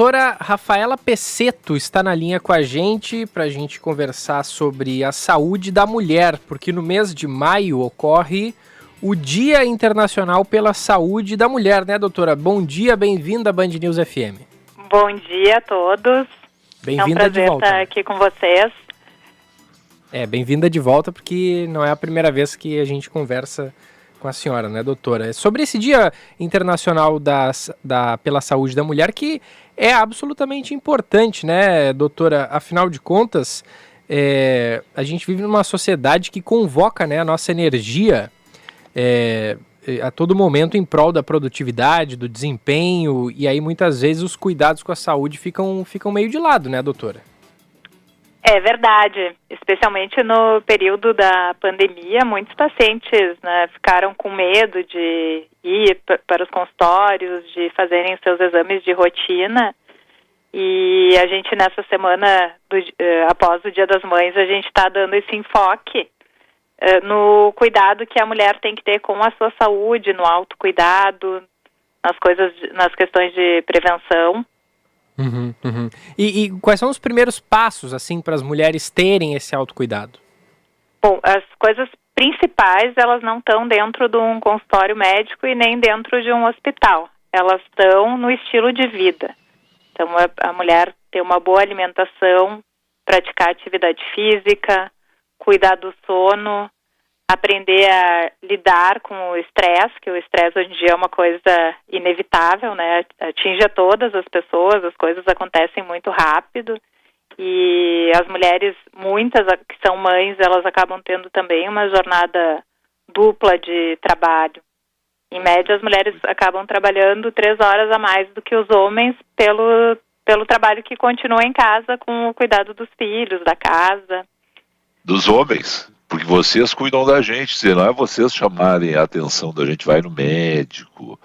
Doutora Rafaela Pecetto está na linha com a gente para a gente conversar sobre a saúde da mulher, porque no mês de maio ocorre o Dia Internacional pela Saúde da Mulher, né, doutora? Bom dia, bem-vinda à Band News FM. Bom dia a todos. Bem-vinda de volta. É um prazer estar aqui com vocês. Bem-vinda de volta, porque não é a primeira vez que a gente conversa com a senhora, né, doutora? Sobre esse Dia Internacional pela Saúde da Mulher, que é absolutamente importante, né, doutora? Afinal de contas, a gente vive numa sociedade que convoca, né, a nossa energia a todo momento em prol da produtividade, do desempenho, e aí muitas vezes os cuidados com a saúde ficam meio de lado, né, doutora? É verdade, especialmente no período da pandemia, muitos pacientes, né, ficaram com medo de ir para os consultórios, de fazerem seus exames de rotina, e a gente nessa semana, após o Dia das Mães, a gente está dando esse enfoque no cuidado que a mulher tem que ter com a sua saúde, no autocuidado, nas questões de prevenção. Uhum. E quais são os primeiros passos, assim, para as mulheres terem esse autocuidado? Bom, as coisas principais, elas não estão dentro de um consultório médico e nem dentro de um hospital. Elas estão no estilo de vida. Então, a mulher ter uma boa alimentação, praticar atividade física, cuidar do sono, aprender a lidar com o estresse, que o estresse hoje em dia é uma coisa inevitável, né? Atinge a todas as pessoas, as coisas acontecem muito rápido e as mulheres, muitas que são mães, elas acabam tendo também uma jornada dupla de trabalho. Em média, as mulheres acabam trabalhando 3 horas a mais do que os homens pelo trabalho que continua em casa com o cuidado dos filhos, da casa. Dos homens? Porque vocês cuidam da gente, se não é vocês chamarem a atenção da gente, vai no médico,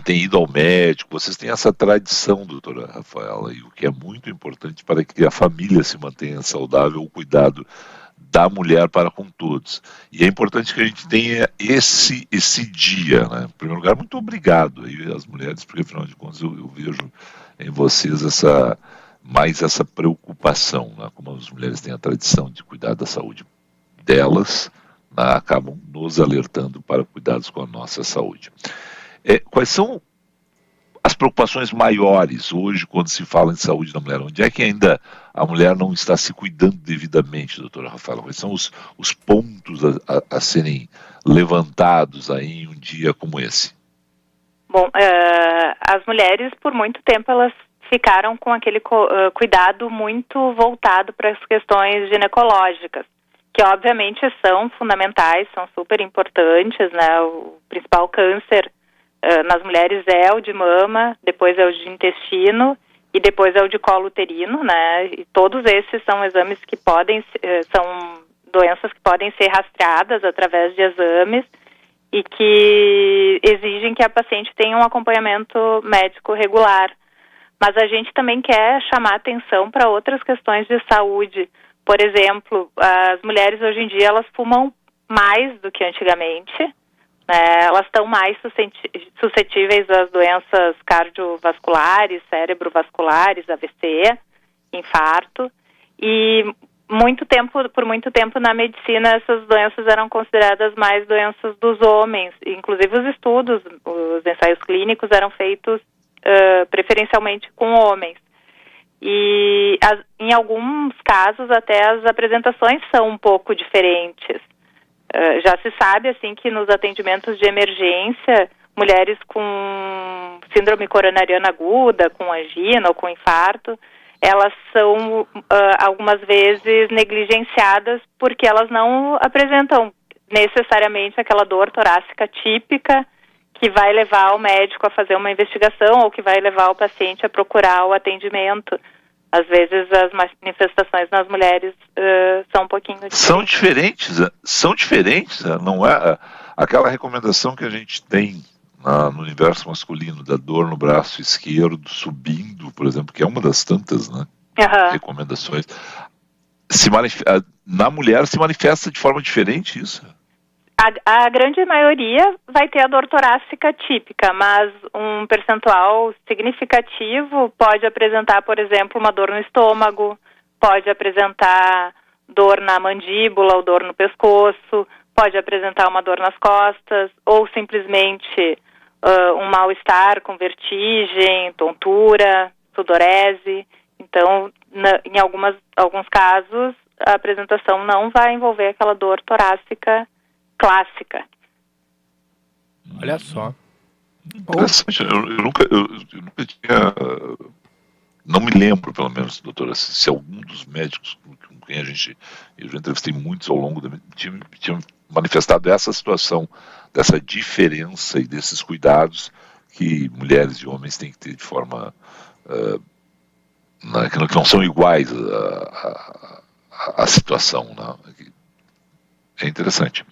tem ido ao médico, vocês têm essa tradição, doutora Rafaela, e o que é muito importante para que a família se mantenha saudável, o cuidado da mulher para com todos. E é importante que a gente tenha esse dia, né? Em primeiro lugar, muito obrigado aí às mulheres, porque afinal de contas eu vejo em vocês essa preocupação, né? Como as mulheres têm a tradição de cuidar da saúde delas, acabam nos alertando para cuidados com a nossa saúde. Quais são as preocupações maiores hoje quando se fala em saúde da mulher? Onde é que ainda a mulher não está se cuidando devidamente, doutora Rafaela? Quais são os pontos a serem levantados aí em um dia como esse? Bom, as mulheres, por muito tempo, elas ficaram com aquele cuidado muito voltado para as questões ginecológicas, que obviamente são fundamentais, são super importantes, né? O principal câncer nas mulheres é o de mama, depois é o de intestino e depois é o de colo uterino, né? E todos esses são exames que são doenças que podem ser rastreadas através de exames e que exigem que a paciente tenha um acompanhamento médico regular. Mas a gente também quer chamar atenção para outras questões de saúde. Por exemplo, as mulheres hoje em dia, elas fumam mais do que antigamente, né? Elas estão mais suscetíveis às doenças cardiovasculares, cerebrovasculares, AVC, infarto, e por muito tempo na medicina essas doenças eram consideradas mais doenças dos homens. Inclusive os estudos, os ensaios clínicos eram feitos preferencialmente com homens. E em alguns casos até as apresentações são um pouco diferentes. Já se sabe assim que nos atendimentos de emergência, mulheres com síndrome coronariana aguda, com angina ou com infarto, elas são algumas vezes negligenciadas porque elas não apresentam necessariamente aquela dor torácica típica que vai levar o médico a fazer uma investigação ou que vai levar o paciente a procurar o atendimento. Às vezes as manifestações nas mulheres são um pouquinho diferentes. São diferentes, não é aquela recomendação que a gente tem no universo masculino da dor no braço esquerdo subindo, por exemplo, que é uma das tantas, né, recomendações. Na mulher se manifesta de forma diferente isso? A grande maioria vai ter a dor torácica típica, mas um percentual significativo pode apresentar, por exemplo, uma dor no estômago, pode apresentar dor na mandíbula ou dor no pescoço, pode apresentar uma dor nas costas, ou simplesmente um mal-estar com vertigem, tontura, sudorese. Então, em alguns casos, a apresentação não vai envolver aquela dor torácica clássica. Olha só. Interessante. Eu nunca tinha... Não me lembro, pelo menos, doutora, se algum dos médicos com quem eu já entrevistei muitos ao longo da minha tinha manifestado essa situação, dessa diferença e desses cuidados que mulheres e homens têm que ter de forma que não são iguais à situação, né? É interessante.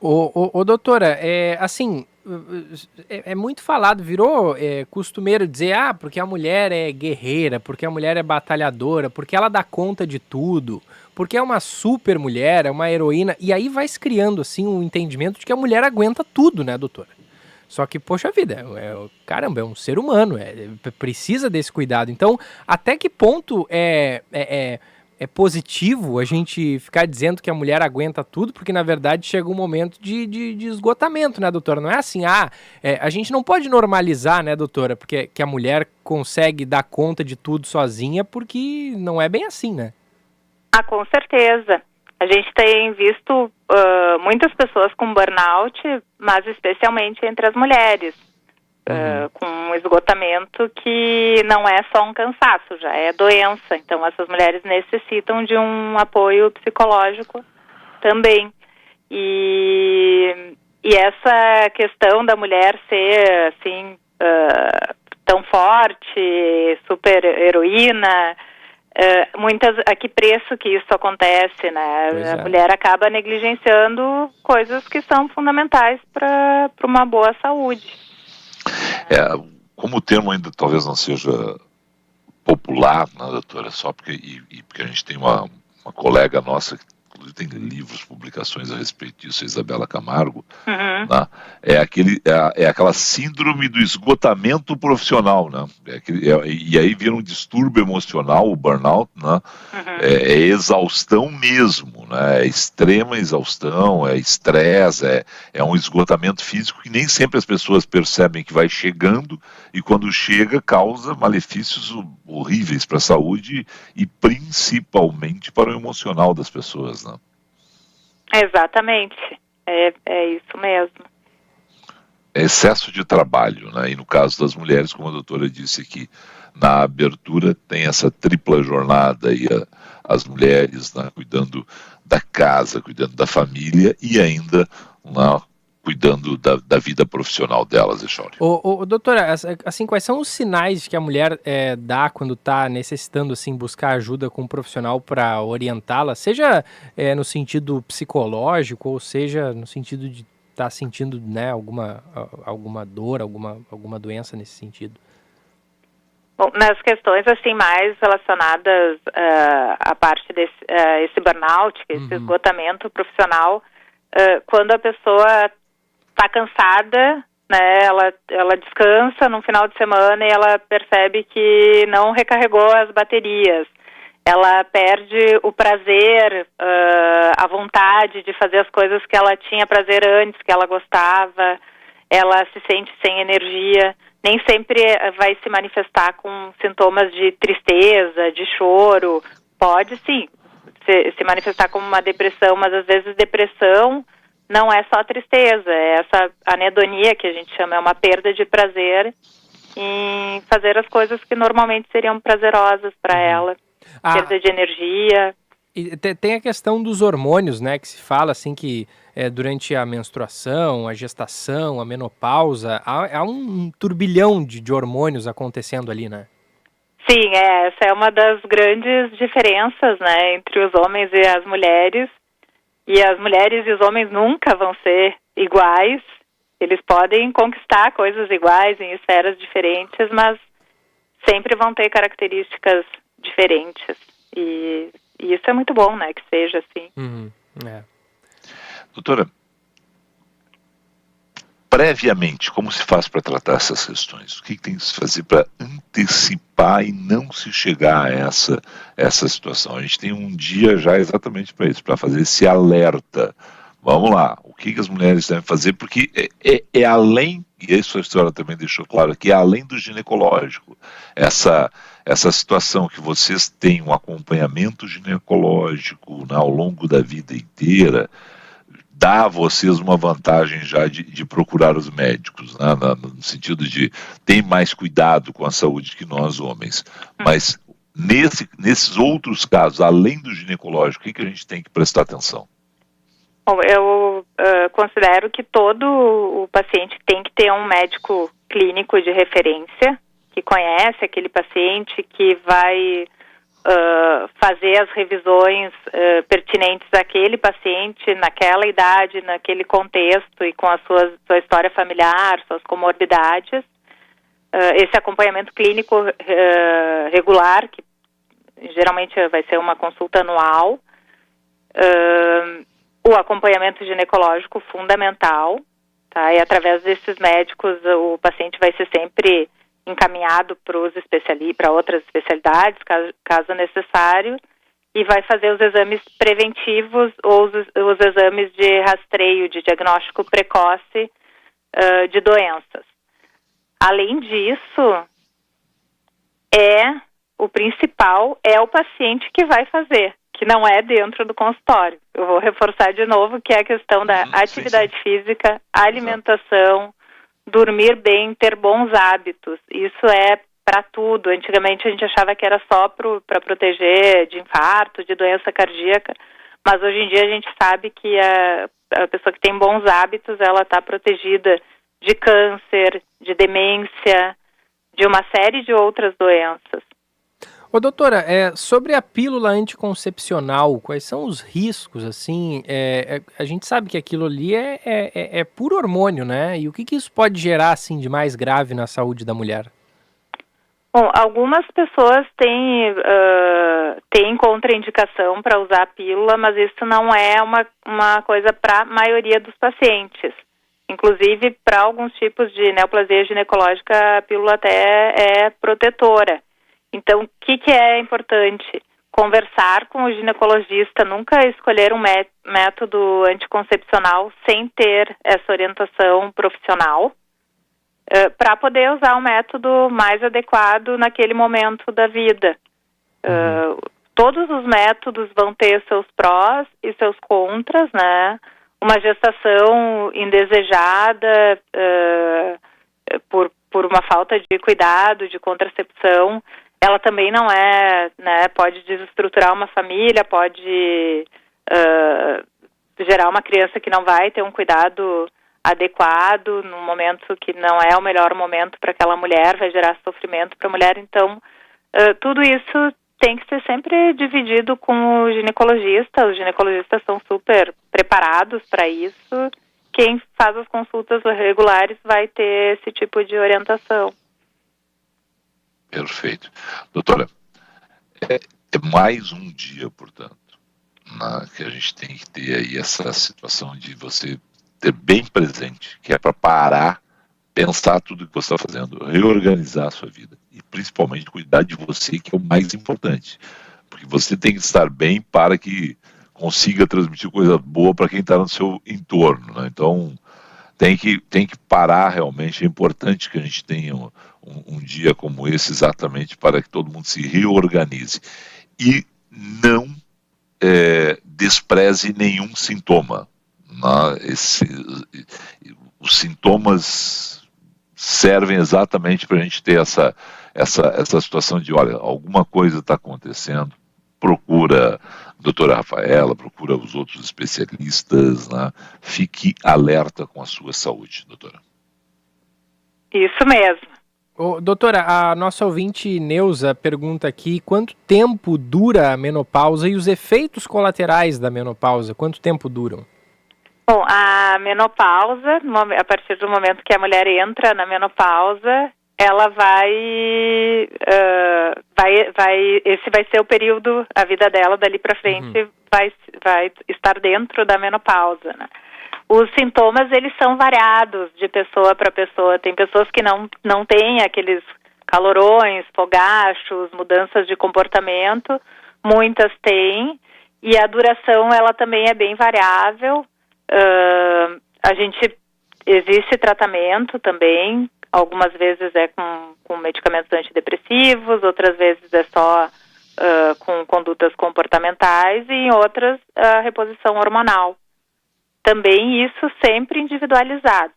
Doutora, assim, é muito falado, virou costumeiro dizer, porque a mulher é guerreira, porque a mulher é batalhadora, porque ela dá conta de tudo, porque é uma super mulher, é uma heroína, e aí vai se criando, assim, um entendimento de que a mulher aguenta tudo, né, doutora? Só que, poxa vida, caramba, é um ser humano, precisa desse cuidado. Então, até que ponto é positivo a gente ficar dizendo que a mulher aguenta tudo, porque na verdade chega um momento de esgotamento, né, doutora? Não é assim, a gente não pode normalizar, né, doutora, porque que a mulher consegue dar conta de tudo sozinha, porque não é bem assim, né? Com certeza. A gente tem visto muitas pessoas com burnout, mas especialmente entre as mulheres. Com um esgotamento que não é só um cansaço, já é doença. Então, essas mulheres necessitam de um apoio psicológico também. E essa questão da mulher ser, assim, tão forte, super heroína, a que preço que isso acontece, né? A mulher acaba negligenciando coisas que são fundamentais para uma boa saúde. Como o termo ainda talvez não seja popular, né, doutora, só porque a gente tem uma colega nossa que inclusive tem livros, publicações a respeito disso, a Isabela Camargo, né, é aquela síndrome do esgotamento profissional, né, e aí vira um distúrbio emocional, o burnout, né, é exaustão mesmo, né, é extrema exaustão, é estresse, é um esgotamento físico que nem sempre as pessoas percebem que vai chegando, e quando chega causa malefícios horríveis para a saúde e principalmente para o emocional das pessoas, né? Exatamente, é isso mesmo. É excesso de trabalho, né? E no caso das mulheres, como a doutora disse aqui, na abertura tem essa tripla jornada aí, as mulheres, né, cuidando da casa, cuidando da família e ainda cuidando da vida profissional delas, Echauri. Doutora, assim, quais são os sinais que a mulher dá quando está necessitando assim, buscar ajuda com um profissional para orientá-la, seja no sentido psicológico ou seja no sentido de estar sentindo, né, alguma dor, alguma doença nesse sentido? Bom, nas questões assim mais relacionadas à parte desse burnout, esse esgotamento profissional, quando a pessoa está cansada, né, ela descansa no final de semana e ela percebe que não recarregou as baterias. Ela perde o prazer, a vontade de fazer as coisas que ela tinha prazer antes, que ela gostava. Ela se sente sem energia. Nem sempre vai se manifestar com sintomas de tristeza, de choro. Pode, sim, se manifestar como uma depressão, mas às vezes depressão não é só tristeza, é essa anedonia que a gente chama, é uma perda de prazer em fazer as coisas que normalmente seriam prazerosas para ela. Perda de energia. E tem a questão dos hormônios, né, que se fala assim que durante a menstruação, a gestação, a menopausa, há um turbilhão de hormônios acontecendo ali, né? Sim, essa é uma das grandes diferenças, né, entre os homens e as mulheres. E as mulheres e os homens nunca vão ser iguais. Eles podem conquistar coisas iguais em esferas diferentes, mas sempre vão ter características diferentes. E isso é muito bom, né, que seja assim. Doutora, previamente, como se faz para tratar essas questões? O que tem que se fazer para antecipar e não se chegar a essa situação? A gente tem um dia já exatamente para isso, para fazer esse alerta. Vamos lá, o que as mulheres devem fazer? Porque é além, e isso a senhora também deixou claro aqui, é além do ginecológico. Essa situação que vocês têm um acompanhamento ginecológico, né, ao longo da vida inteira, dá a vocês uma vantagem já de procurar os médicos, né, no sentido de ter mais cuidado com a saúde que nós homens. Mas nesses outros casos, além do ginecológico, o que a gente tem que prestar atenção? Bom, eu considero que todo o paciente tem que ter um médico clínico de referência, que conhece aquele paciente, que vai fazer as revisões pertinentes àquele paciente, naquela idade, naquele contexto e com a sua história familiar, suas comorbidades. Esse acompanhamento clínico regular, que geralmente vai ser uma consulta anual. O acompanhamento ginecológico fundamental, tá? E através desses médicos o paciente vai ser sempre encaminhado para outras especialidades, caso necessário, e vai fazer os exames preventivos ou os exames de rastreio, de diagnóstico precoce de doenças. Além disso, o principal é o paciente que vai fazer, que não é dentro do consultório. Eu vou reforçar de novo que é a questão da atividade física, alimentação, dormir bem, ter bons hábitos. Isso é para tudo. Antigamente a gente achava que era só para proteger de infarto, de doença cardíaca, mas hoje em dia a gente sabe que a pessoa que tem bons hábitos, ela está protegida de câncer, de demência, de uma série de outras doenças. Ô, doutora, sobre a pílula anticoncepcional, quais são os riscos, assim? A gente sabe que aquilo ali é puro hormônio, né? E o que isso pode gerar, assim, de mais grave na saúde da mulher? Bom, algumas pessoas têm contraindicação para usar a pílula, mas isso não é uma coisa para a maioria dos pacientes. Inclusive, para alguns tipos de neoplasia ginecológica, a pílula até é protetora. Então, o que é importante? Conversar com o ginecologista, nunca escolher um método anticoncepcional sem ter essa orientação profissional, para poder usar o método mais adequado naquele momento da vida. Todos os métodos vão ter seus prós e seus contras, né? Uma gestação indesejada por uma falta de cuidado, de contracepção, ela também não né, pode desestruturar uma família, pode gerar uma criança que não vai ter um cuidado adequado, num momento que não é o melhor momento para aquela mulher, vai gerar sofrimento para a mulher. Então, tudo isso tem que ser sempre dividido com o ginecologista. Os ginecologistas são super preparados para isso. Quem faz as consultas regulares vai ter esse tipo de orientação. Perfeito. Doutora, é mais um dia, portanto, que a gente tem que ter aí essa situação de você ter bem presente, que é para parar, pensar tudo que você está fazendo, reorganizar a sua vida e principalmente cuidar de você, que é o mais importante, porque você tem que estar bem para que consiga transmitir coisa boa para quem está no seu entorno, né? Então tem que parar realmente. É importante que a gente tenha um dia como esse exatamente para que todo mundo se reorganize e não despreze nenhum sintoma. Os sintomas servem exatamente para a gente ter essa situação de, olha, alguma coisa está acontecendo, procura a doutora Rafaela, procura os outros especialistas, né? Fique alerta com a sua saúde, doutora. Isso mesmo. Doutora, a nossa ouvinte Neuza pergunta aqui quanto tempo dura a menopausa e os efeitos colaterais da menopausa, quanto tempo duram? Bom, a menopausa, a partir do momento que a mulher entra na menopausa, ela esse vai ser o período, a vida dela dali para frente vai estar dentro da menopausa, né? Os sintomas, eles são variados de pessoa para pessoa. Tem pessoas que não têm aqueles calorões, fogachos, mudanças de comportamento, muitas têm, e a duração, ela também é bem variável. Existe tratamento também, algumas vezes é com medicamentos antidepressivos, outras vezes é só com condutas comportamentais, e em outras, a reposição hormonal. Também isso sempre individualizado.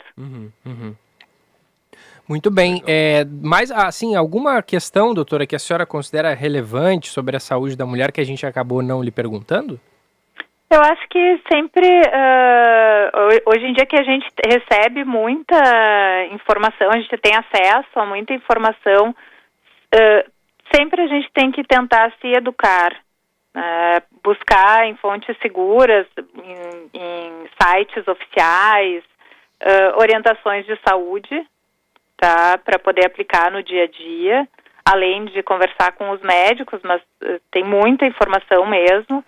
Muito bem. Mas, assim, alguma questão, doutora, que a senhora considera relevante sobre a saúde da mulher que a gente acabou não lhe perguntando? Eu acho que sempre, hoje em dia que a gente recebe muita informação, a gente tem acesso a muita informação, sempre a gente tem que tentar se educar, buscar em fontes seguras, em sites oficiais, orientações de saúde, tá, para poder aplicar no dia a dia, além de conversar com os médicos, mas tem muita informação mesmo,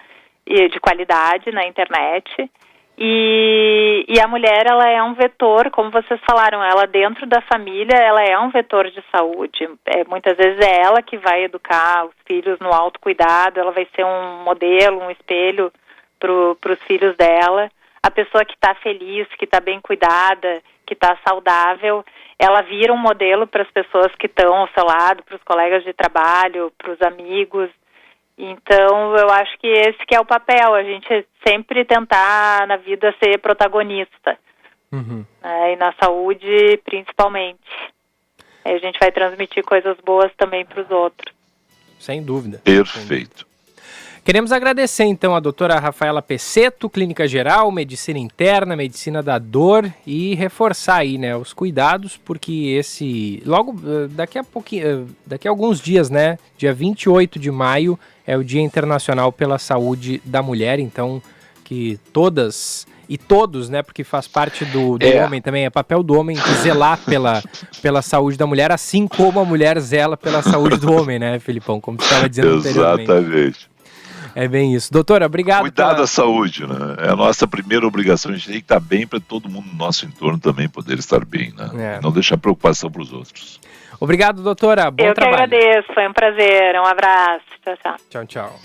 e de qualidade na internet. E a mulher, ela é um vetor, como vocês falaram, ela dentro da família, ela é um vetor de saúde. Muitas vezes é ela que vai educar os filhos no autocuidado, ela vai ser um modelo, um espelho para os filhos dela. A pessoa que está feliz, que está bem cuidada, que está saudável, ela vira um modelo para as pessoas que estão ao seu lado, para os colegas de trabalho, para os amigos. Então, eu acho que esse que é o papel, a gente sempre tentar na vida ser protagonista, e na saúde principalmente. Aí a gente vai transmitir coisas boas também para os outros. Sem dúvida. Perfeito. Queremos agradecer, então, a doutora Rafaela Pecetto, Clínica Geral, Medicina Interna, Medicina da Dor, e reforçar aí, né, os cuidados, porque daqui a alguns dias, né, dia 28 de maio, é o Dia Internacional pela Saúde da Mulher, então, que todas e todos, né, porque faz parte do homem também, é papel do homem zelar pela saúde da mulher, assim como a mulher zela pela saúde do homem, né, Filipão, como você estava dizendo anteriormente. Exatamente. É bem isso. Doutora, obrigado. Cuidar da saúde, né? É a nossa primeira obrigação. A gente tem que estar bem para todo mundo no nosso entorno também poder estar bem, né? Não deixar preocupação para os outros. Obrigado, doutora. Bom trabalho. Eu que agradeço. Foi um prazer. Um abraço. Tchau, tchau. Tchau, tchau.